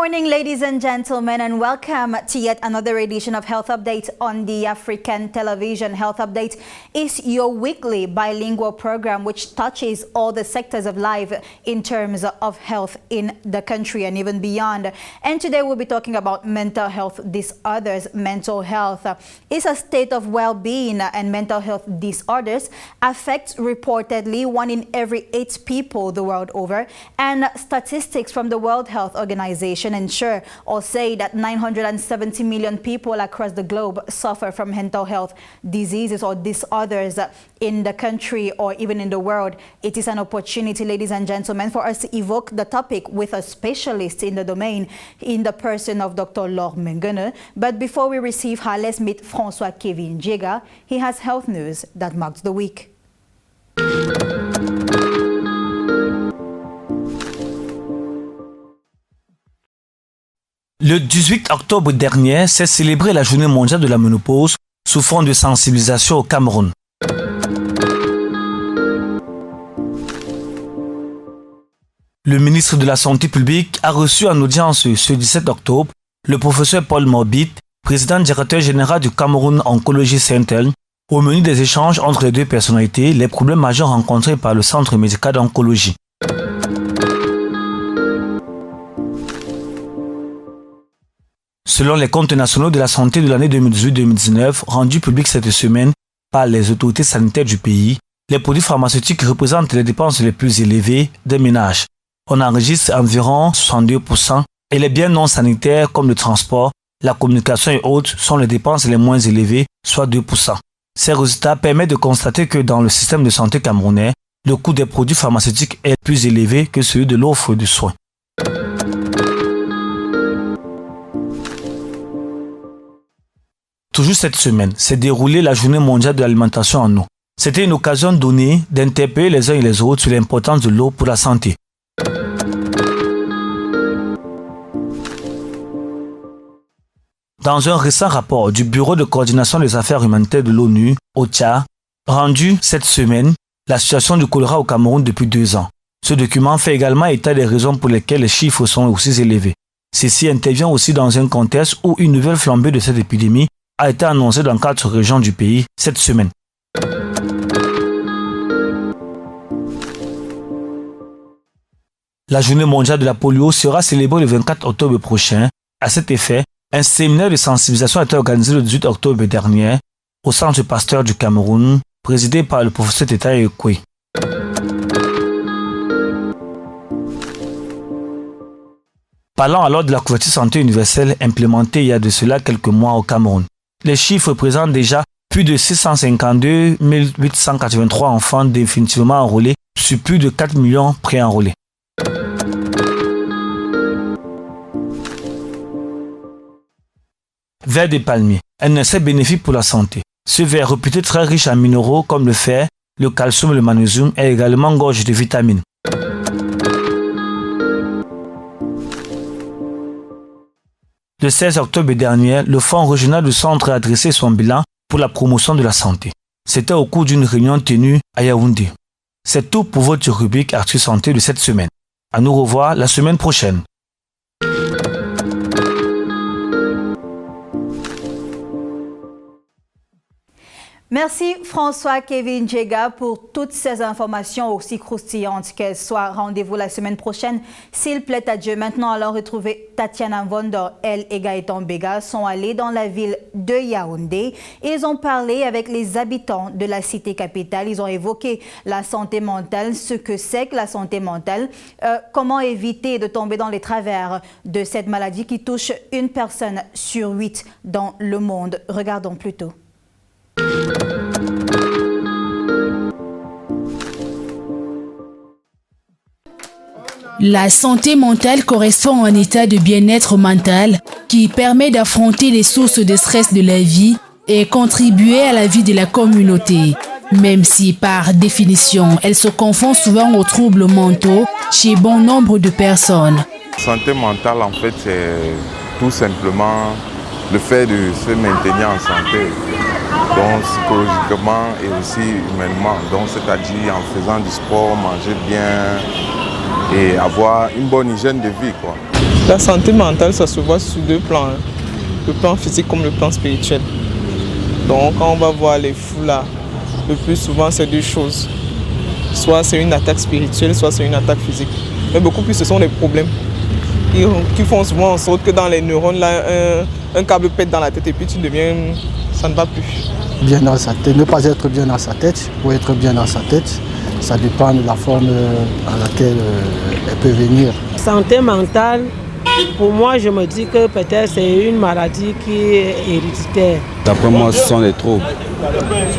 morning, ladies and gentlemen, and welcome to yet another edition of Health Update on the African Television. Health Update is your weekly bilingual program which touches all the sectors of life in terms of health in the country and even beyond. And today we'll be talking about mental health disorders. Mental health is a state of well-being, and mental health disorders affect reportedly 1 in every 8 people the world over. And statistics from the World Health Organization ensure or say that 970 million people across the globe suffer from mental health diseases or disorders in the country or even in the world. It is an opportunity, ladies and gentlemen, for us to evoke the topic with a specialist in the domain in the person of Dr. Laure Mengene. But before we receive her, let's meet François Kevin Jega. He has health news that marks the week. Le 18 octobre dernier s'est célébrée la journée mondiale de la ménopause sous forme de sensibilisation au Cameroun. Le ministre de la Santé publique a reçu en audience ce 17 octobre le professeur Paul Morbit, président directeur général du Cameroun Oncologie Center. Au menu des échanges entre les deux personnalités, les problèmes majeurs rencontrés par le centre médical d'oncologie. Selon les comptes nationaux de la santé de l'année 2018-2019, rendus publics cette semaine par les autorités sanitaires du pays, les produits pharmaceutiques représentent les dépenses les plus élevées des ménages. On enregistre environ 62% et les biens non sanitaires comme le transport, la communication et autres sont les dépenses les moins élevées, soit 2%. Ces résultats permettent de constater que dans le système de santé camerounais, le coût des produits pharmaceutiques est plus élevé que celui de l'offre de soins. Toujours cette semaine, s'est déroulée la journée mondiale de l'alimentation en eau. C'était une occasion donnée d'interpeller les uns et les autres sur l'importance de l'eau pour la santé. Dans un récent rapport du Bureau de coordination des affaires humanitaires de l'ONU, OCHA, rendu cette semaine, la situation du choléra au Cameroun depuis 2 ans. Ce document fait également état des raisons pour lesquelles les chiffres sont aussi élevés. Ceci intervient aussi dans un contexte où une nouvelle flambée de cette épidémie a été annoncée dans 4 régions du pays cette semaine. La journée mondiale de la polio sera célébrée le 24 octobre prochain. À cet effet, un séminaire de sensibilisation a été organisé le 18 octobre dernier au Centre Pasteur du Cameroun, présidé par le professeur Teta Ekwe. Parlant alors de la couverture santé universelle implémentée il y a de cela quelques mois au Cameroun. Les chiffres présentent déjà plus de 652 883 enfants définitivement enrôlés sur plus de 4 millions pré-enrôlés. Verre de palmier, un essai bénéfique pour la santé. Ce verre réputé très riche en minéraux comme le fer, le calcium et le magnésium est également gorge de vitamines. Le 16 octobre dernier, le Fonds régional du centre a adressé son bilan pour la promotion de la santé. C'était au cours d'une réunion tenue à Yaoundé. C'est tout pour votre rubrique Actu Santé de cette semaine. À nous revoir la semaine prochaine. Merci François Kevin Jega pour toutes ces informations aussi croustillantes qu'elles soient. Rendez-vous la semaine prochaine, s'il plaît à Dieu. Maintenant, allons retrouver Tatiana Mvondo. Elle et Gaëtan Bega sont allés dans la ville de Yaoundé. Ils ont parlé avec les habitants de la cité capitale. Ils ont évoqué la santé mentale, ce que c'est que la santé mentale, comment éviter de tomber dans les travers de cette maladie qui touche 1 personne sur 8 dans le monde. Regardons plutôt. La santé mentale correspond à un état de bien-être mental qui permet d'affronter les sources de stress de la vie et contribuer à la vie de la communauté. Même si, par définition, elle se confond souvent aux troubles mentaux chez bon nombre de personnes. Santé mentale, en fait, c'est tout simplement le fait de se maintenir en santé, donc psychologiquement et aussi humainement, donc c'est-à-dire en faisant du sport, manger bien et avoir une bonne hygiène de vie, quoi. La santé mentale, ça se voit sur deux plans, hein. Le plan physique comme le plan spirituel. Donc quand on va voir les fous là, le plus souvent c'est deux choses. Soit c'est une attaque spirituelle, soit c'est une attaque physique. Mais beaucoup plus ce sont les problèmes qui font souvent en sorte que dans les neurones là, un câble pète dans la tête et puis tu deviens, ça ne va plus. Bien dans sa tête, ne pas être bien dans sa tête, ou être bien dans sa tête, ça dépend de la forme à laquelle elle peut venir. Santé mentale, pour moi, je me dis que peut-être c'est une maladie qui est héréditaire. D'après moi, ce sont les troubles.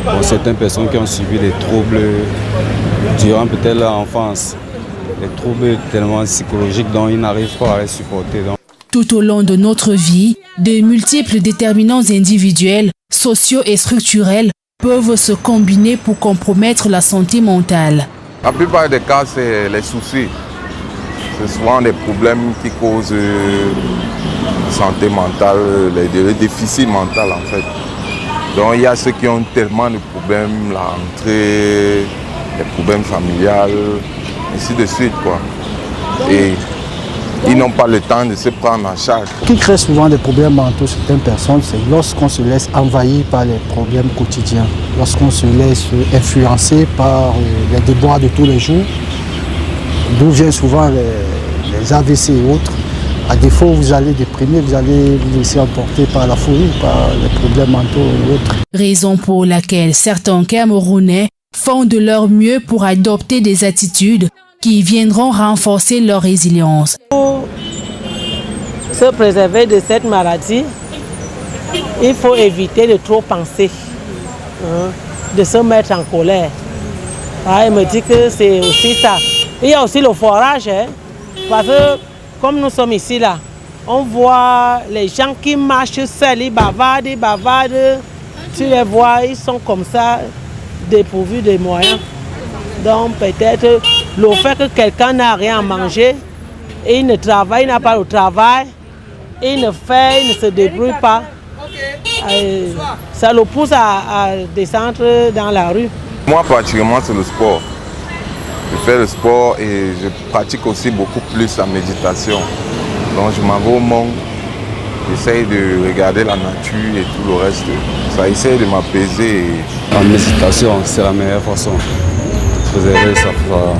Pour certaines personnes qui ont subi les troubles durant peut-être leur enfance, les troubles tellement psychologiques dont ils n'arrivent pas à les supporter. Tout au long de notre vie, de multiples déterminants individuels, sociaux et structurels peuvent se combiner pour compromettre la santé mentale. La plupart des cas, c'est les soucis. C'est souvent des problèmes qui causent santé mentale, les déficits mentaux en fait. Donc il y a ceux qui ont tellement de problèmes, la rentrée, les problèmes familiales, ainsi de suite quoi. Et ils n'ont pas le temps de se prendre en charge. Ce qui crée souvent des problèmes mentaux chez certaines personnes, c'est lorsqu'on se laisse envahir par les problèmes quotidiens, lorsqu'on se laisse influencer par les déboires de tous les jours, d'où viennent souvent les AVC et autres. À défaut, vous allez déprimer, vous allez vous laisser emporter par la folie, par les problèmes mentaux et autres. Raison pour laquelle certains Camerounais font de leur mieux pour adopter des attitudes qui viendront renforcer leur résilience. Pour se préserver de cette maladie, il faut éviter de trop penser, de se mettre en colère. Il me dit que c'est aussi ça. Il y a aussi le forage, parce que comme nous sommes ici là, on voit les gens qui marchent seuls, ils bavardent, tu les vois, ils sont comme ça, dépourvus de moyens. Donc peut-être le fait que quelqu'un n'a rien à manger, et il ne travaille, il n'a pas le travail, il ne se débrouille pas, ça le pousse à descendre dans la rue. Moi particulièrement c'est le sport. Je fais le sport et je pratique aussi beaucoup plus la méditation. Donc je m'en vais au monde, j'essaye de regarder la nature et tout le reste. Ça essaye de m'apaiser. La méditation, c'est la meilleure façon de préserver sa foi.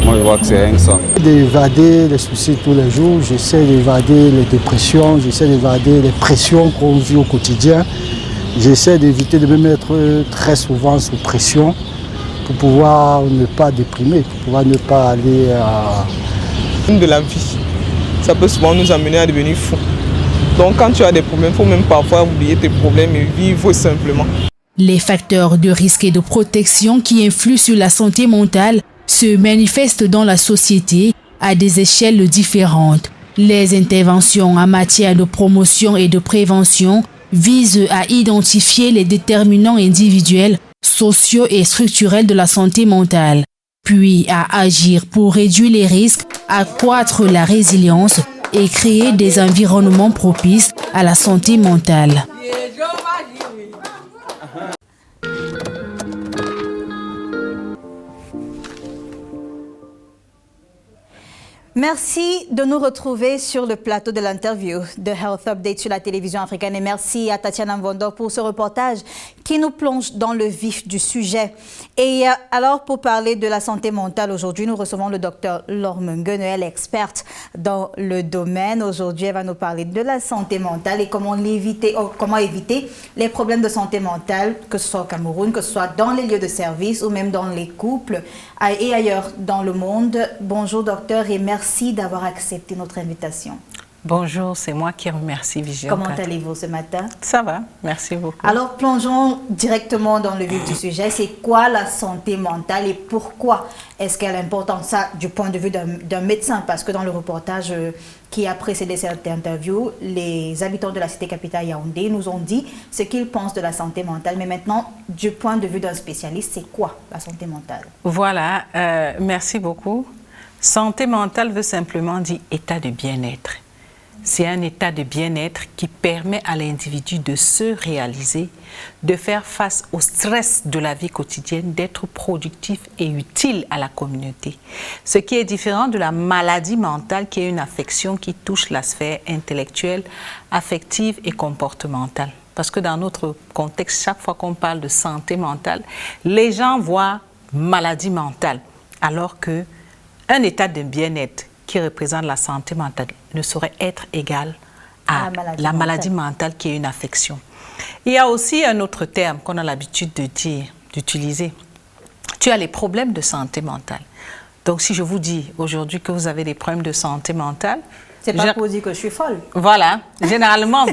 Moi je vois que c'est rien que ça. D'évader les soucis tous les jours, j'essaie d'évader les dépressions, j'essaie d'évader les pressions qu'on vit au quotidien. J'essaie d'éviter de me mettre très souvent sous pression pour pouvoir ne pas déprimer, pour pouvoir ne pas aller à... De la vie, ça peut souvent nous amener à devenir fous. Donc quand tu as des problèmes, il faut même parfois oublier tes problèmes et vivre simplement. Les facteurs de risque et de protection qui influent sur la santé mentale se manifestent dans la société à des échelles différentes. Les interventions en matière de promotion et de prévention visent à identifier les déterminants individuels, sociaux et structurels de la santé mentale, puis à agir pour réduire les risques, accroître la résilience et créer des environnements propices à la santé mentale. Merci de nous retrouver sur le plateau de l'interview de Health Update sur la télévision africaine et merci à Tatiana Mvondo pour ce reportage qui nous plonge dans le vif du sujet. Et alors, pour parler de la santé mentale, aujourd'hui, nous recevons le docteur Laure Munguene, elle est experte dans le domaine. Aujourd'hui, elle va nous parler de la santé mentale et comment éviter les problèmes de santé mentale, que ce soit au Cameroun, que ce soit dans les lieux de service ou même dans les couples et ailleurs dans le monde. Bonjour docteur et merci d'avoir accepté notre invitation. Bonjour, c'est moi qui remercie Vigian. Comment allez-vous ce matin? Ça va, merci beaucoup. Alors plongeons directement dans le vif du sujet. C'est quoi la santé mentale et pourquoi est-ce qu'elle est importante ça du point de vue d'un médecin? Parce que dans le reportage qui a précédé cette interview, les habitants de la cité capitale Yaoundé nous ont dit ce qu'ils pensent de la santé mentale. Mais maintenant, du point de vue d'un spécialiste, c'est quoi la santé mentale? Voilà, merci beaucoup. Santé mentale veut simplement dire état de bien-être. c'est un état de bien-être qui permet à l'individu de se réaliser, de faire face au stress de la vie quotidienne, d'être productif et utile à la communauté. Ce qui est différent de la maladie mentale qui est une affection qui touche la sphère intellectuelle, affective et comportementale. Parce que dans notre contexte, chaque fois qu'on parle de santé mentale, les gens voient maladie mentale, alors qu'un état de bien-être qui représente la santé mentale ne saurait être égal à la maladie mentale qui est une affection. Il y a aussi un autre terme qu'on a l'habitude de dire, d'utiliser. Tu as les problèmes de santé mentale. Donc si je vous dis aujourd'hui que vous avez des problèmes de santé mentale, c'est pas pour dire que je suis folle. Voilà, généralement,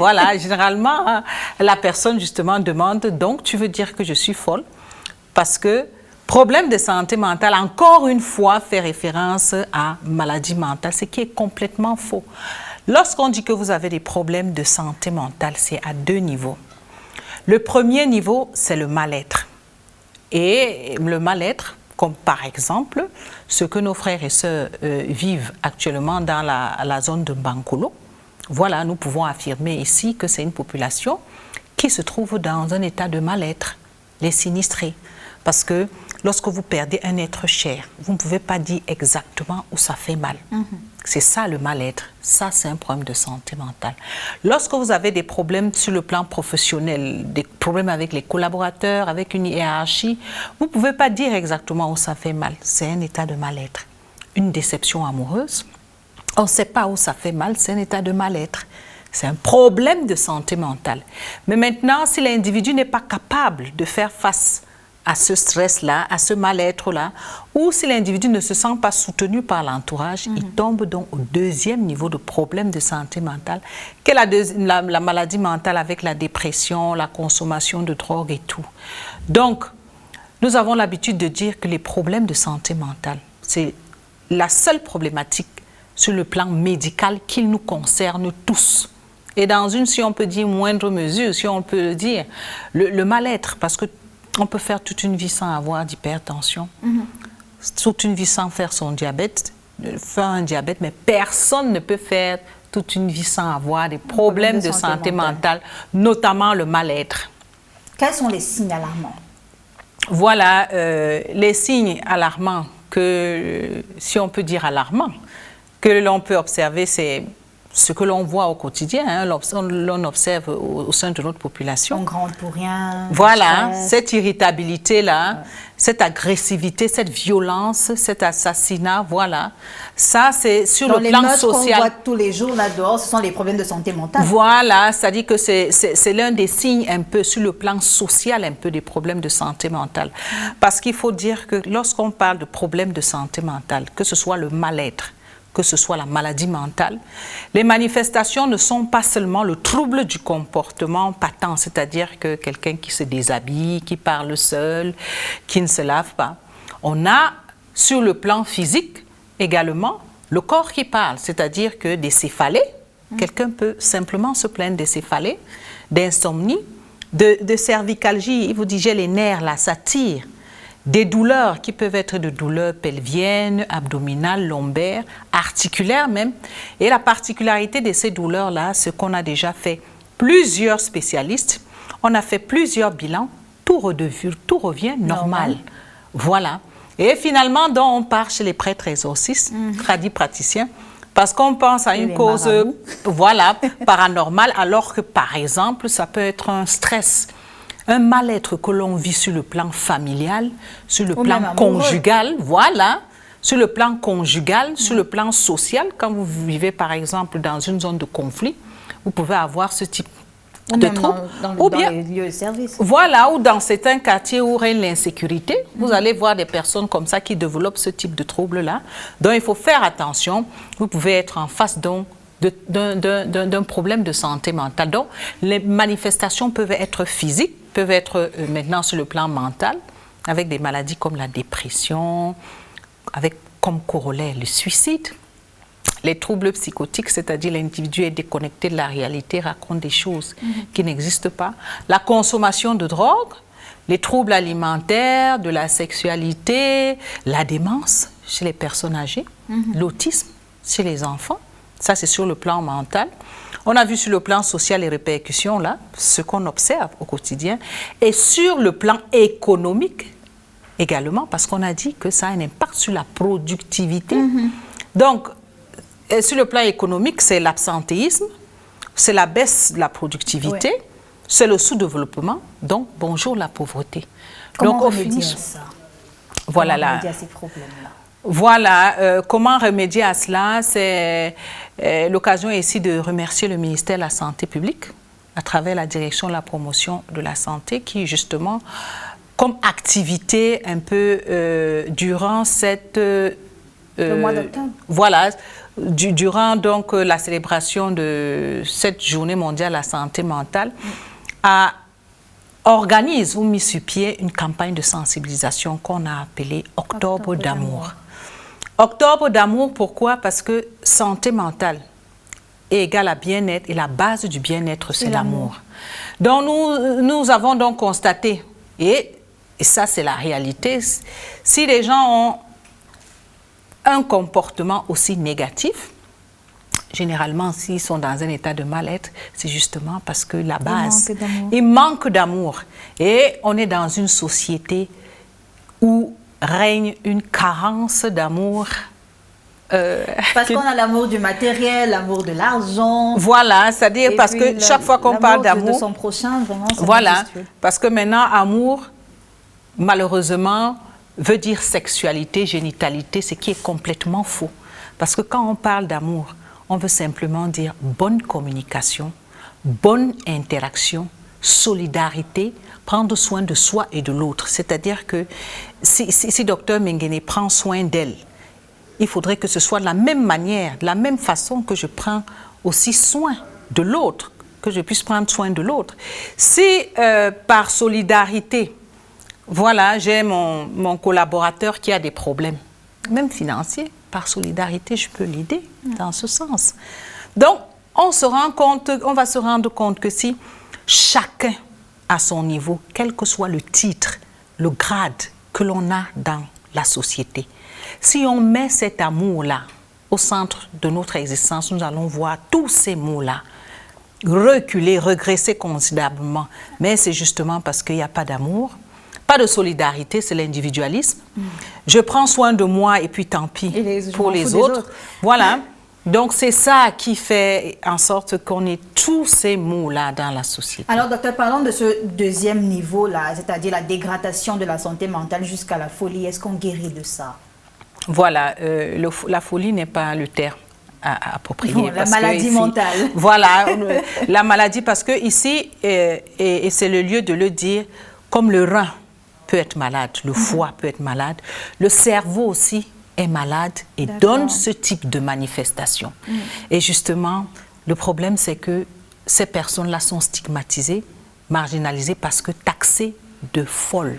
la personne justement demande, donc tu veux dire que je suis folle? Parce que problème de santé mentale, encore une fois, fait référence à maladie mentale, ce qui est complètement faux. Lorsqu'on dit que vous avez des problèmes de santé mentale, c'est à 2 niveaux. Le premier niveau, c'est le mal-être. Et le mal-être, comme par exemple ce que nos frères et sœurs vivent actuellement dans la zone de Bankolo. Voilà, nous pouvons affirmer ici que c'est une population qui se trouve dans un état de mal-être, les sinistrés. Parce que lorsque vous perdez un être cher, vous ne pouvez pas dire exactement où ça fait mal. C'est ça le mal-être. Ça, c'est un problème de santé mentale. Lorsque vous avez des problèmes sur le plan professionnel, des problèmes avec les collaborateurs, avec une hiérarchie, vous ne pouvez pas dire exactement où ça fait mal. C'est un état de mal-être. Une déception amoureuse, on ne sait pas où ça fait mal, c'est un état de mal-être. C'est un problème de santé mentale. Mais maintenant, si l'individu n'est pas capable de faire face à ce stress-là, à ce mal-être-là, ou si l'individu ne se sent pas soutenu par l'entourage, il tombe donc au 2e niveau de problème de santé mentale, qui est la maladie mentale avec la dépression, la consommation de drogue et tout. Donc, nous avons l'habitude de dire que les problèmes de santé mentale, c'est la seule problématique sur le plan médical qui nous concerne tous. Et dans une, si on peut dire, moindre mesure, si on peut le dire, le mal-être, parce que on peut faire toute une vie sans avoir d'hypertension, toute une vie sans faire son diabète, faire un diabète, mais personne ne peut faire toute une vie sans avoir des problèmes de santé mentale, notamment le mal-être. Quels sont les signes alarmants? Voilà, les signes alarmants, si on peut dire alarmants, que l'on peut observer, c'est ce que l'on voit au quotidien, hein, l'on observe au sein de notre population. On grande pour rien. Voilà, cette irritabilité-là, cette agressivité, cette violence, cet assassinat, voilà. Ça, c'est sur le plan social. Les qu'on voit tous les jours là dehors, ce sont les problèmes de santé mentale. Voilà, c'est-à-dire que c'est l'un des signes un peu sur le plan social, un peu des problèmes de santé mentale. Parce qu'il faut dire que lorsqu'on parle de problèmes de santé mentale, que ce soit le mal-être, que ce soit la maladie mentale, les manifestations ne sont pas seulement le trouble du comportement patent, c'est-à-dire que quelqu'un qui se déshabille, qui parle seul, qui ne se lave pas. On a, sur le plan physique, également, le corps qui parle, c'est-à-dire que des céphalées, quelqu'un peut simplement se plaindre des céphalées, d'insomnie, de cervicalgie, il vous dit j'ai les nerfs là, ça tire. Des douleurs qui peuvent être de douleurs pelviennes, abdominales, lombaires, articulaires même. Et la particularité de ces douleurs-là, c'est qu'on a déjà fait plusieurs spécialistes, on a fait plusieurs bilans, tout revient normal. Voilà. Et finalement, donc, on part chez les prêtres exorcistes, tradipraticiens, parce qu'on pense à une cause paranormale, alors que, par exemple, ça peut être un stress. Un mal-être que l'on vit sur le plan familial, sur le plan conjugal, voilà, sur le plan conjugal, sur le plan social. Quand vous vivez, par exemple, dans une zone de conflit, vous pouvez avoir ce type de trouble. Ou bien, dans les lieux de service. Voilà, ou dans certains quartiers où règne l'insécurité, vous allez voir des personnes comme ça qui développent ce type de trouble-là. Donc, il faut faire attention. Vous pouvez être en face d'un problème de santé mentale. Donc, les manifestations peuvent être physiques, peuvent être maintenant sur le plan mental, avec des maladies comme la dépression, avec comme corollaire le suicide, les troubles psychotiques, c'est-à-dire l'individu est déconnecté de la réalité, raconte des choses qui n'existent pas, la consommation de drogue, les troubles alimentaires, de la sexualité, la démence chez les personnes âgées, l'autisme chez les enfants. Ça, c'est sur le plan mental. On a vu sur le plan social les répercussions, là, ce qu'on observe au quotidien. Et sur le plan économique également, parce qu'on a dit que ça a un impact sur la productivité. Donc, sur le plan économique, c'est l'absentéisme, c'est la baisse de la productivité, c'est le sous-développement, donc bonjour la pauvreté. Comment donc, remédier à ça? Voilà, comment remédier à ces problèmes-là? Voilà, comment remédier à cela? C'est l'occasion ici de remercier le ministère de la Santé publique à travers la direction de la promotion de la santé qui justement, comme activité un peu durant cette... le mois d'octobre. Voilà, durant donc la célébration de cette journée mondiale de la santé mentale, organise ou mis sur pied une campagne de sensibilisation qu'on a appelée Octobre d'amour. Octobre d'amour, pourquoi? Parce que santé mentale est égale à bien-être et la base du bien-être, c'est l'amour. Donc nous avons donc constaté, et ça c'est la réalité, si les gens ont un comportement aussi négatif, généralement s'ils sont dans un état de mal-être, c'est justement parce que la base, il manque d'amour. Et on est dans une société où règne une carence d'amour. Parce qu'on a l'amour du matériel, l'amour de l'argent. Voilà, c'est-à-dire parce que chaque fois qu'on parle d'amour... de son prochain, vraiment, c'est voilà, parce que maintenant, amour, malheureusement, veut dire sexualité, génitalité, ce qui est complètement faux. Parce que quand on parle d'amour, on veut simplement dire bonne communication, bonne interaction, solidarité, prendre soin de soi et de l'autre. C'est-à-dire que si Dr Mengene prend soin d'elle, il faudrait que ce soit de la même manière, de la même façon que je prends aussi soin de l'autre, que je puisse prendre soin de l'autre. Si par solidarité, voilà, j'ai mon collaborateur qui a des problèmes, même financiers, par solidarité, je peux l'aider dans ce sens. Donc, on va se rendre compte que si chacun à son niveau, quel que soit le titre, le grade que l'on a dans la société, si on met cet amour-là au centre de notre existence, nous allons voir tous ces mots-là reculer, régresser considérablement. Mais c'est justement parce qu'il n'y a pas d'amour, pas de solidarité, c'est l'individualisme. Je prends soin de moi et puis tant pis pour les autres. Voilà. Donc, c'est ça qui fait en sorte qu'on ait tous ces mots-là dans la société. Alors, docteur, parlons de ce deuxième niveau-là, c'est-à-dire la dégradation de la santé mentale jusqu'à la folie. Est-ce qu'on guérit de ça? Voilà, la folie n'est pas le terme approprié. Bon, la maladie mentale. Voilà, la maladie, parce que ici, et c'est le lieu de le dire, comme le rein peut être malade, le foie peut être malade, le cerveau aussi est malade et donne ce type de manifestation. Et justement, le problème, c'est que ces personnes-là sont stigmatisées, marginalisées parce que taxées de folles.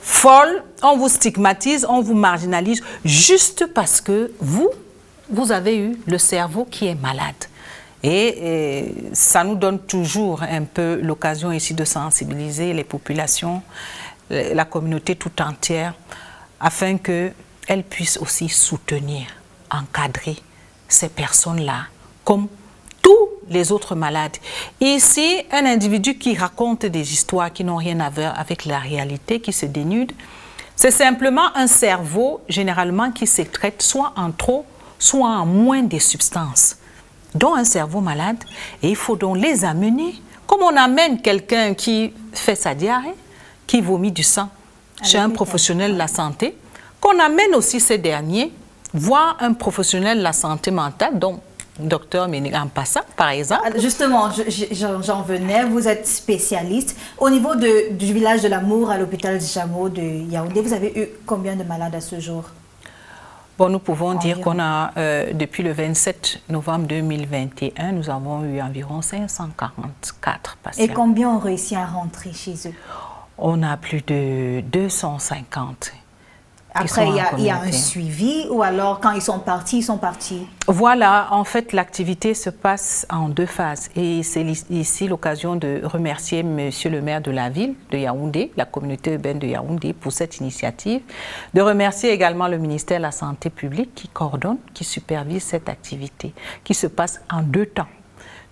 Folles, on vous stigmatise, on vous marginalise juste parce que vous avez eu le cerveau qui est malade. Et ça nous donne toujours un peu l'occasion ici de sensibiliser les populations, la communauté tout entière, afin qu'elles puissent aussi soutenir, encadrer ces personnes-là, comme tous les autres malades. Ici, un individu qui raconte des histoires qui n'ont rien à voir avec la réalité, qui se dénude, c'est simplement un cerveau, généralement, qui sécrète soit en trop, soit en moins des substances, dont un cerveau malade, et il faut donc les amener, comme on amène quelqu'un qui fait sa diarrhée, qui vomit du sang chez un professionnel de la santé, qu'on amène aussi ces derniers voir un professionnel de la santé mentale, dont Dr Mengene Mpassa, par exemple. Justement, j'en venais, vous êtes spécialiste. Au niveau du village de l'amour à l'hôpital Djamo de Yaoundé, vous avez eu combien de malades à ce jour? Bon, nous pouvons dire qu'on a, depuis le 27 novembre 2021, nous avons eu environ 544 patients. Et combien ont réussi à rentrer chez eux? On a plus de 250. Après, il y a un communauté. suivi ou alors quand ils sont partis, ils sont partis? Voilà, en fait, l'activité se passe en 2 phases. Et c'est ici l'occasion de remercier Monsieur le maire de la ville de Yaoundé, la communauté urbaine de Yaoundé, pour cette initiative. De remercier également le ministère de la Santé publique qui coordonne, qui supervise cette activité, qui se passe en 2 temps.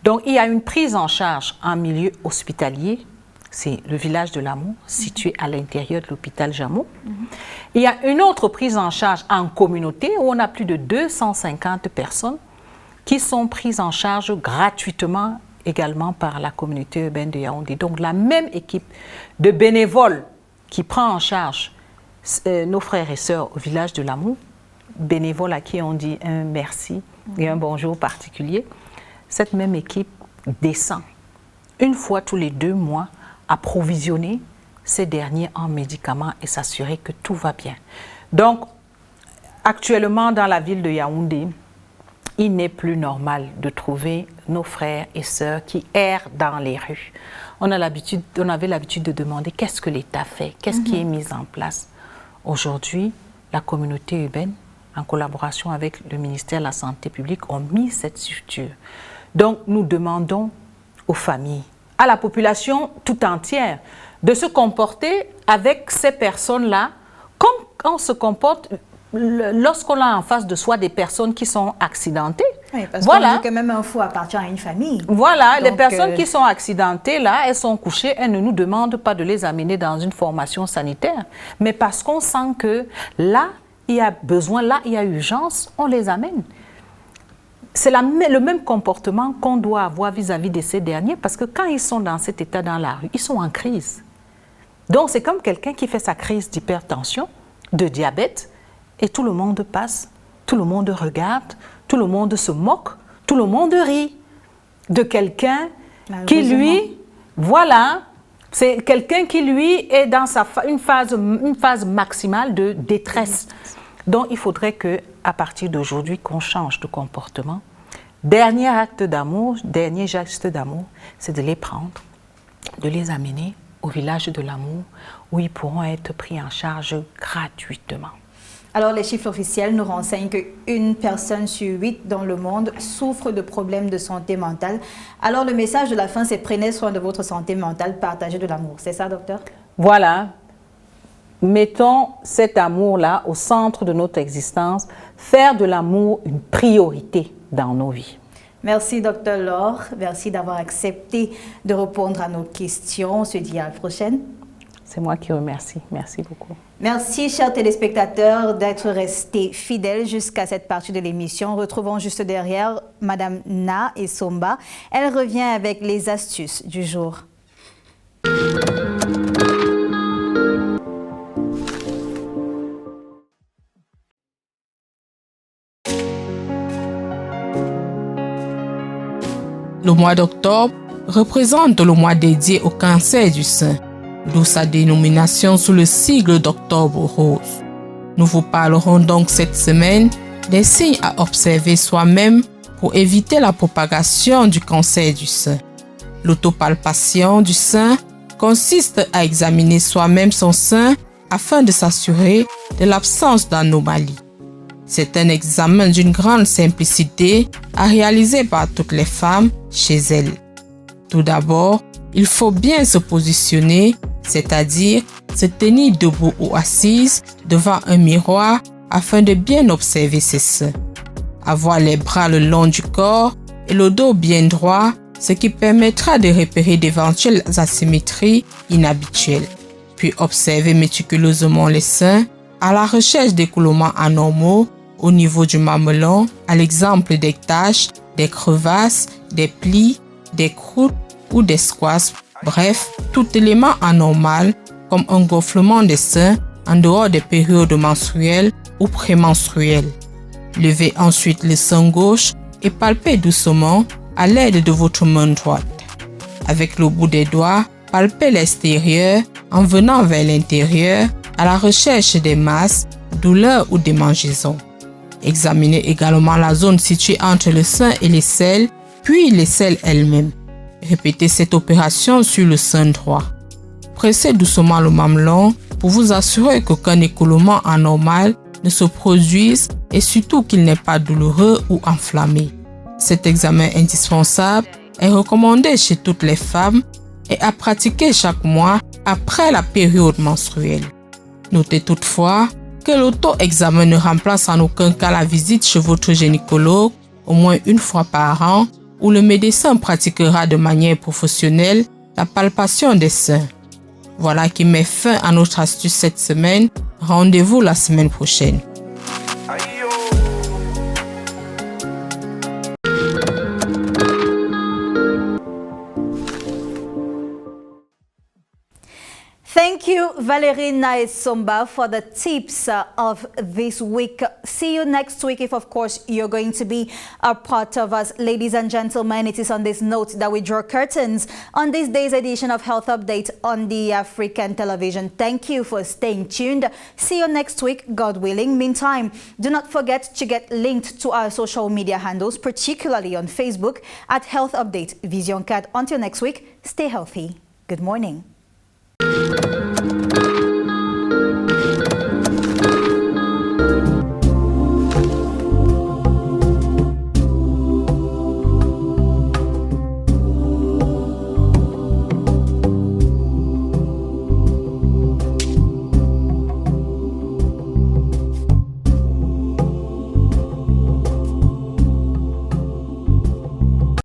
Donc, il y a une prise en charge en milieu hospitalier. C'est le village de l'Amour, situé à l'intérieur de l'hôpital Jameau. Il y a une autre prise en charge en communauté où on a plus de 250 personnes qui sont prises en charge gratuitement également par la communauté urbaine de Yaoundé. Donc la même équipe de bénévoles qui prend en charge nos frères et sœurs au village de l'Amour, bénévoles à qui on dit un merci et un bonjour particulier, cette même équipe descend une fois tous les 2 mois approvisionner ces derniers en médicaments et s'assurer que tout va bien. Donc, actuellement, dans la ville de Yaoundé, il n'est plus normal de trouver nos frères et sœurs qui errent dans les rues. On avait l'habitude de demander qu'est-ce que l'État fait, qu'est-ce qui est mis en place. Aujourd'hui, la communauté urbaine, en collaboration avec le ministère de la Santé publique, ont mis cette structure. Donc, nous demandons aux familles, à la population tout entière, de se comporter avec ces personnes-là comme on se comporte lorsqu'on a en face de soi des personnes qui sont accidentées. Oui, parce voilà. qu'on dit que même un fou appartient à une famille. Voilà, Donc, les personnes qui sont accidentées, là, elles sont couchées, elles ne nous demandent pas de les amener dans une formation sanitaire. Mais parce qu'on sent que là, il y a besoin, là, il y a urgence, on les amène. C'est le même comportement qu'on doit avoir vis-à-vis de ces derniers, parce que quand ils sont dans cet état dans la rue, ils sont en crise. Donc, c'est comme quelqu'un qui fait sa crise d'hypertension, de diabète, et tout le monde passe, tout le monde regarde, tout le monde se moque, tout le monde rit de quelqu'un qui, lui, voilà, c'est quelqu'un qui, lui, est dans une phase maximale de détresse. Donc, il faudrait qu'à partir d'aujourd'hui, qu'on change de comportement. Dernier acte d'amour, dernier geste d'amour, c'est de les prendre, de les amener au village de l'Amour, où ils pourront être pris en charge gratuitement. Alors, les chiffres officiels nous renseignent qu'une personne sur 8 dans le monde souffre de problèmes de santé mentale. Alors, le message de la fin, c'est prenez soin de votre santé mentale, partagez de l'amour. C'est ça, docteur? Voilà. Mettons cet amour-là au centre de notre existence, faire de l'amour une priorité dans nos vies. Merci, Dr Laure. Merci d'avoir accepté de répondre à nos questions. On se dit à la prochaine. C'est moi qui remercie. Merci beaucoup. Merci, chers téléspectateurs, d'être restés fidèles jusqu'à cette partie de l'émission. Retrouvons juste derrière Madame Na et Somba. Elle revient avec les astuces du jour. Le mois d'octobre représente le mois dédié au cancer du sein, d'où sa dénomination sous le sigle d'Octobre Rose. Nous vous parlerons donc cette semaine des signes à observer soi-même pour éviter la propagation du cancer du sein. L'autopalpation du sein consiste à examiner soi-même son sein afin de s'assurer de l'absence d'anomalies. C'est un examen d'une grande simplicité à réaliser par toutes les femmes chez elles. Tout d'abord, il faut bien se positionner, c'est-à-dire se tenir debout ou assise devant un miroir afin de bien observer ses seins. Avoir les bras le long du corps et le dos bien droit, ce qui permettra de repérer d'éventuelles asymétries inhabituelles. Puis observer méticuleusement les seins à la recherche d'écoulements anormaux au niveau du mamelon, à l'exemple des taches, des crevasses, des plis, des croûtes ou des squasses, bref, tout élément anormal comme un gonflement des seins en dehors des périodes menstruelles ou prémenstruelles. Levez ensuite le sein gauche et palpez doucement à l'aide de votre main droite. Avec le bout des doigts, palpez l'extérieur en venant vers l'intérieur à la recherche des masses, douleurs ou démangeaisons. Examinez également la zone située entre le sein et les selles, puis les selles elles-mêmes. Répétez cette opération sur le sein droit. Pressez doucement le mamelon pour vous assurer qu'aucun écoulement anormal ne se produise et surtout qu'il n'est pas douloureux ou enflammé. Cet examen indispensable est recommandé chez toutes les femmes et à pratiquer chaque mois après la période menstruelle. Notez toutefois que l'auto-examen ne remplace en aucun cas la visite chez votre gynécologue au moins une fois par an où le médecin pratiquera de manière professionnelle la palpation des seins. Voilà qui met fin à notre astuce cette semaine. Rendez-vous la semaine prochaine. Thank you, Valerie Naesomba, for the tips of this week. See you next week if, of course, you're going to be a part of us. Ladies and gentlemen, it is on this note that we draw curtains on this day's edition of Health Update on the African television. Thank you for staying tuned. See you next week, God willing. Meantime, do not forget to get linked to our social media handles, particularly on Facebook at Health Update Vision 4. Until next week, stay healthy. Good morning.